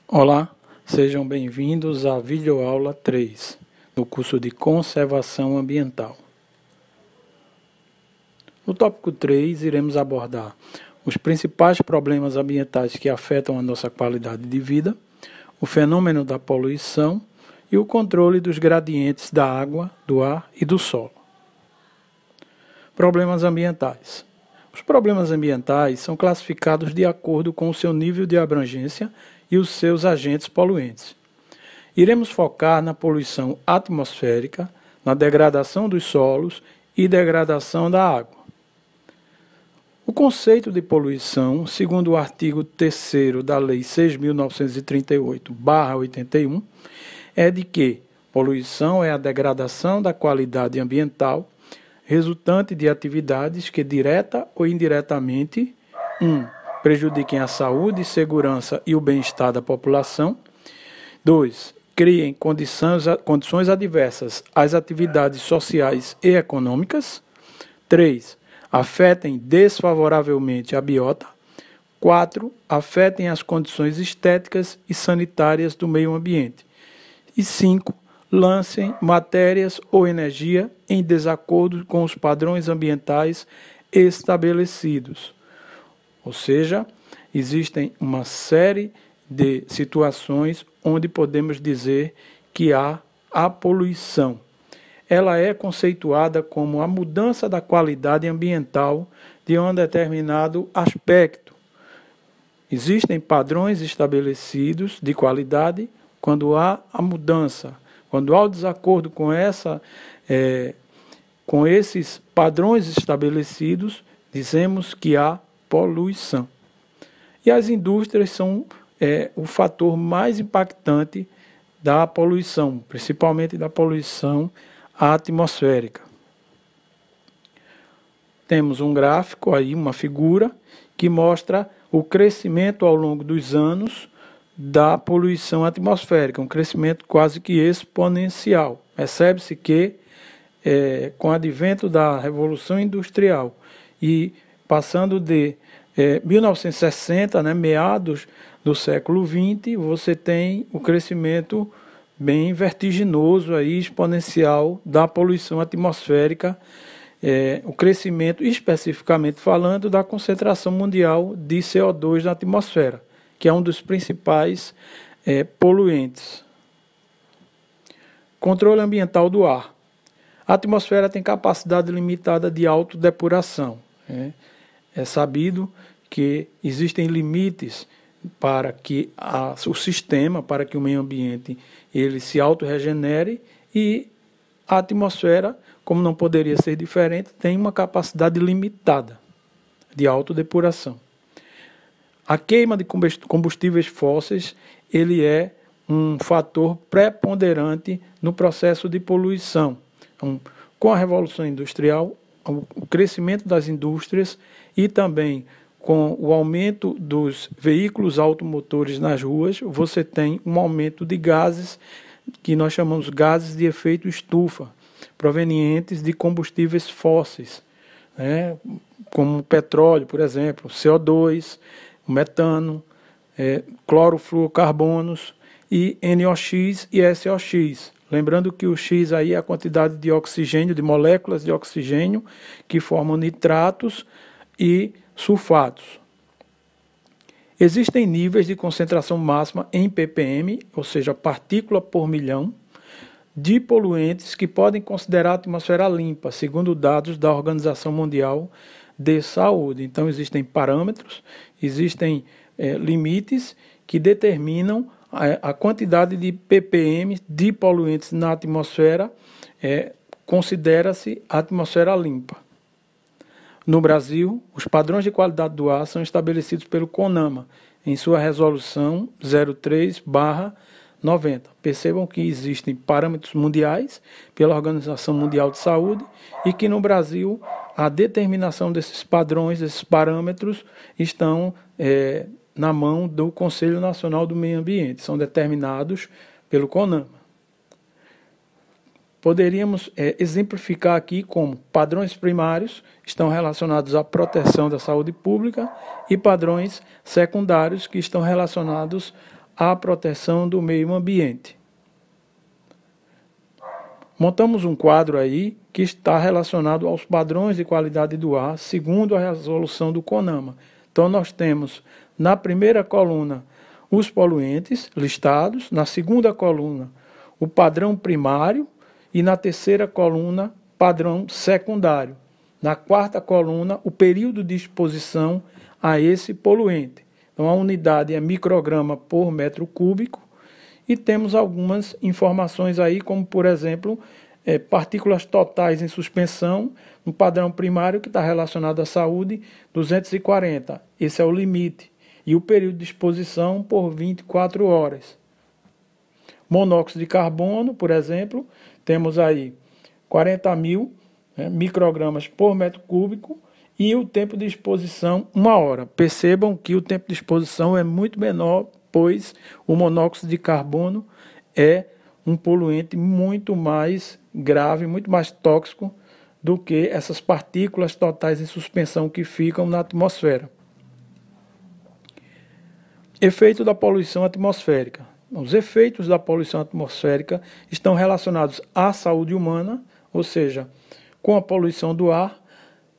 Olá, sejam bem-vindos à videoaula 3, do curso de Conservação Ambiental. No tópico 3, iremos abordar os principais problemas ambientais que afetam a nossa qualidade de vida, o fenômeno da poluição e o controle dos gradientes da água, do ar e do solo. Problemas ambientais. Os problemas ambientais são classificados de acordo com o seu nível de abrangência e os seus agentes poluentes. Iremos focar na poluição atmosférica, na degradação dos solos e degradação da água. O conceito de poluição, segundo o artigo 3º da Lei 6.938/81, é de que poluição é a degradação da qualidade ambiental resultante de atividades que, direta ou indiretamente, 1. prejudiquem a saúde, segurança e o bem-estar da população. 2. Criem condições adversas às atividades sociais e econômicas. 3. Afetem desfavoravelmente a biota. 4. Afetem as condições estéticas e sanitárias do meio ambiente. E 5. Lancem matérias ou energia em desacordo com os padrões ambientais estabelecidos. Ou seja, existem uma série de situações onde podemos dizer que há a poluição. Ela é conceituada como a mudança da qualidade ambiental de um determinado aspecto. Existem padrões estabelecidos de qualidade quando há a mudança. Quando há o desacordo com esses padrões estabelecidos, dizemos que há poluição. E as indústrias são o fator mais impactante da poluição, principalmente da poluição atmosférica. Temos um gráfico aí, uma figura, que mostra o crescimento ao longo dos anos da poluição atmosférica, um crescimento quase que exponencial. Percebe-se que, com o advento da Revolução Industrial e passando de 1960, meados do século XX, você tem o crescimento bem vertiginoso, aí, exponencial da poluição atmosférica, o crescimento, especificamente falando, da concentração mundial de CO2 na atmosfera, que é um dos principais poluentes. Controle ambiental do ar. A atmosfera tem capacidade limitada de autodepuração. É sabido que existem limites para que o sistema, para que o meio ambiente ele se autorregenere, e a atmosfera, como não poderia ser diferente, tem uma capacidade limitada de autodepuração. A queima de combustíveis fósseis ele é um fator preponderante no processo de poluição. Então, com a Revolução Industrial, o crescimento das indústrias e também com o aumento dos veículos automotores nas ruas, você tem um aumento de gases que nós chamamos gases de efeito estufa, provenientes de combustíveis fósseis, como o petróleo, por exemplo, CO2, o metano, clorofluorcarbonos e NOx e SOx. Lembrando que o X aí é a quantidade de oxigênio, de moléculas de oxigênio que formam nitratos e sulfatos. Existem níveis de concentração máxima em ppm, ou seja, partícula por milhão, de poluentes que podem considerar a atmosfera limpa, segundo dados da Organização Mundial de Saúde. Então, existem parâmetros, existem limites que determinam a quantidade de ppm de poluentes na atmosfera, considera-se a atmosfera limpa. No Brasil, os padrões de qualidade do ar são estabelecidos pelo CONAMA, em sua resolução 03/90. Percebam que existem parâmetros mundiais pela Organização Mundial de Saúde e que no Brasil a determinação desses padrões, desses parâmetros, estão na mão do Conselho Nacional do Meio Ambiente, são determinados pelo CONAMA. Poderíamos exemplificar aqui como padrões primários estão relacionados à proteção da saúde pública e padrões secundários que estão relacionados à proteção do meio ambiente. Montamos um quadro aí que está relacionado aos padrões de qualidade do ar, segundo a resolução do CONAMA. Então, nós temos na primeira coluna os poluentes listados, na segunda coluna o padrão primário e na terceira coluna padrão secundário. Na quarta coluna o período de exposição a esse poluente. Então, a unidade é micrograma por metro cúbico. E temos algumas informações aí, como, por exemplo, partículas totais em suspensão, no padrão primário que está relacionado à saúde, 240. Esse é o limite. E o período de exposição por 24 horas. Monóxido de carbono, por exemplo, temos aí 40.000 microgramas por metro cúbico e o tempo de exposição, 1 hora. Percebam que o tempo de exposição é muito menor, pois o monóxido de carbono é um poluente muito mais grave, muito mais tóxico do que essas partículas totais em suspensão que ficam na atmosfera. Efeito da poluição atmosférica. Os efeitos da poluição atmosférica estão relacionados à saúde humana, ou seja, com a poluição do ar,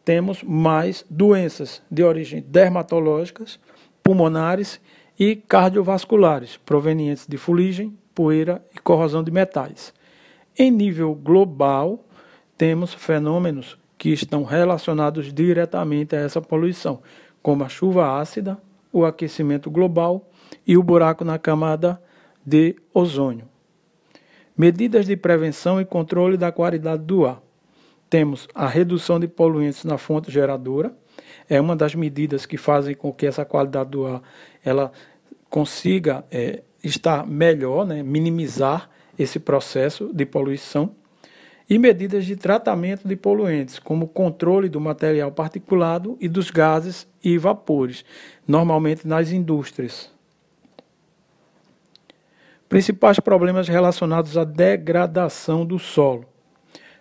temos mais doenças de origem dermatológicas, pulmonares e cardiovasculares, provenientes de fuligem, poeira e corrosão de metais. Em nível global, temos fenômenos que estão relacionados diretamente a essa poluição, como a chuva ácida, o aquecimento global e o buraco na camada de ozônio. Medidas de prevenção e controle da qualidade do ar. Temos a redução de poluentes na fonte geradora, é uma das medidas que fazem com que essa qualidade do ar ela consiga estar melhor, minimizar esse processo de poluição. E medidas de tratamento de poluentes, como controle do material particulado e dos gases e vapores, normalmente nas indústrias. Principais problemas relacionados à degradação do solo: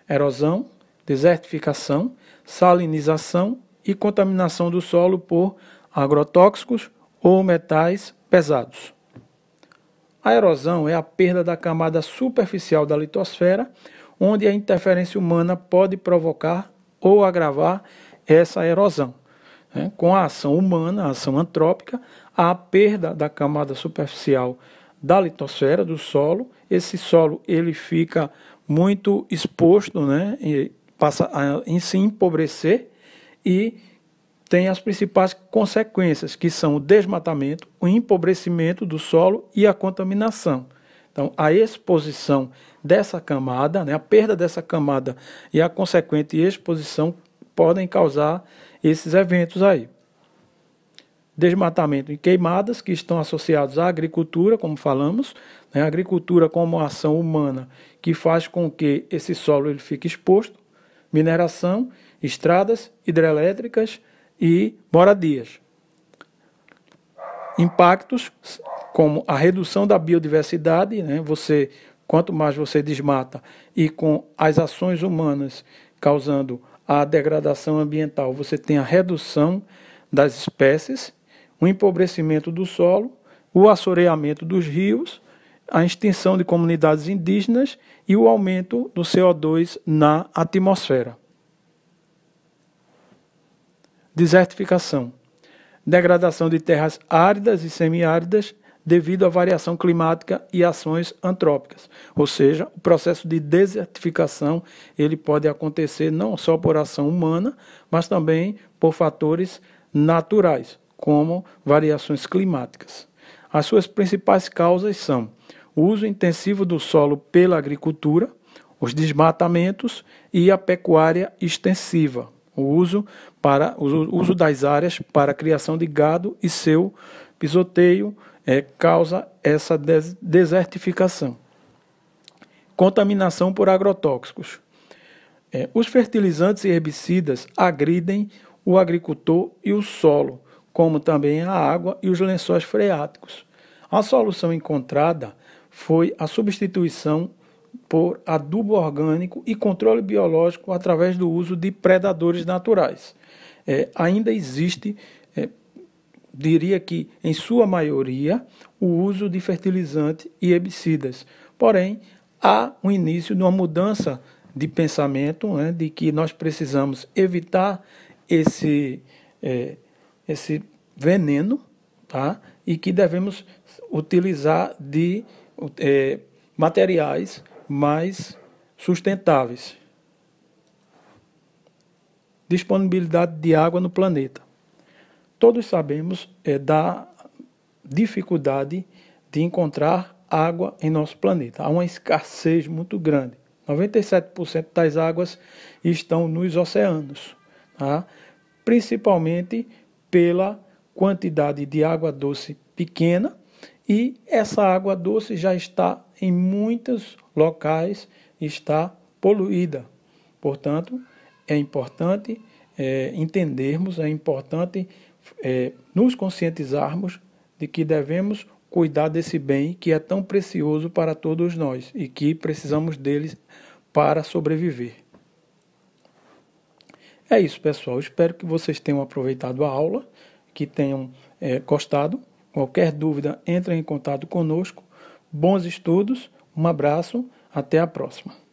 erosão, desertificação, salinização e contaminação do solo por agrotóxicos ou metais pesados. A erosão é a perda da camada superficial da litosfera, onde a interferência humana pode provocar ou agravar essa erosão. Com a ação humana, a ação antrópica, a perda da camada superficial da litosfera, do solo, esse solo ele fica muito exposto, e passa a se empobrecer e tem as principais consequências, que são o desmatamento, o empobrecimento do solo e a contaminação. Então, a exposição dessa camada, a perda dessa camada e a consequente exposição podem causar esses eventos aí. Desmatamento e queimadas, que estão associados à agricultura, como falamos, a agricultura como ação humana, que faz com que esse solo ele fique exposto, mineração, estradas hidrelétricas e moradias. Impactos como a redução da biodiversidade, quanto mais você desmata e com as ações humanas causando a degradação ambiental, você tem a redução das espécies, o empobrecimento do solo, o assoreamento dos rios, a extinção de comunidades indígenas e o aumento do CO2 na atmosfera. Desertificação. Degradação de terras áridas e semiáridas devido à variação climática e ações antrópicas. Ou seja, o processo de desertificação ele pode acontecer não só por ação humana, mas também por fatores naturais, como variações climáticas. As suas principais causas são o uso intensivo do solo pela agricultura, os desmatamentos e a pecuária extensiva, o uso das áreas para a criação de gado e seu pisoteio causa essa desertificação. Contaminação por agrotóxicos. Os fertilizantes e herbicidas agridem o agricultor e o solo, como também a água e os lençóis freáticos. A solução encontrada foi a substituição por adubo orgânico e controle biológico através do uso de predadores naturais. Ainda existe diria que, em sua maioria, o uso de fertilizantes e herbicidas. Porém, há um início de uma mudança de pensamento, né, de que nós precisamos evitar esse veneno, tá? E que devemos utilizar de materiais mais sustentáveis. Disponibilidade de água no planeta. Todos sabemos da dificuldade de encontrar água em nosso planeta. Há uma escassez muito grande. 97% das águas estão nos oceanos, tá? Principalmente pela quantidade de água doce pequena, e essa água doce já está em muitos locais, está poluída. Portanto, é importante entendermos, é importante nos conscientizarmos de que devemos cuidar desse bem que é tão precioso para todos nós e que precisamos deles para sobreviver. É isso, pessoal. Espero que vocês tenham aproveitado a aula, que tenham gostado. Qualquer dúvida, entre em contato conosco. Bons estudos, um abraço, até a próxima.